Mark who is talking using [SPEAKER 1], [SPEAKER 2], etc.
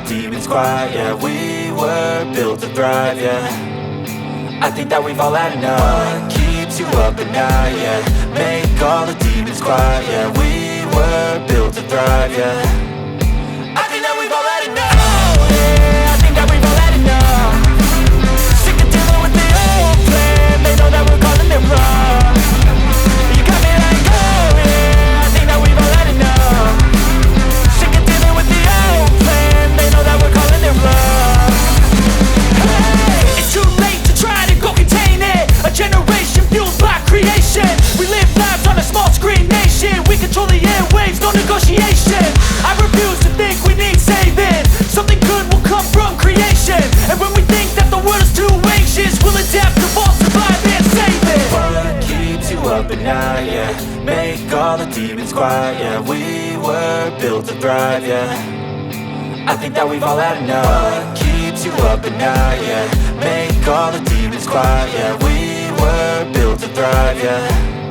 [SPEAKER 1] demons quiet, yeah. We were built to thrive, yeah. I think that we've all had enough. What keeps you up at night, yeah. Make all the demons quiet, yeah. We were built to thrive, yeah. I think that we've all had enough. Oh yeah, I think that we've all had enough. Sick of dealing with the old plan. They know that we're calling it wrong. You got me like, oh yeah, I think that we've all had enough. Sick of dealing with the old plan. They know that we're calling it wrong. Hey, it's too late to try to go contain it. A generation fueled by creation. We live lives on a small screen nation. We control the airwaves, no negotiation. I refuse to think we need saving. Something good will come from creation. And when we think that the world is too anxious, we'll adapt, evolve, survive and save it. What keeps you up at night, yeah. Make all the demons quiet, yeah. We were built to thrive, yeah. I think that we've all had enough. What keeps you up at night, yeah. Make all the demons quiet, yeah. We were built to thrive, yeah.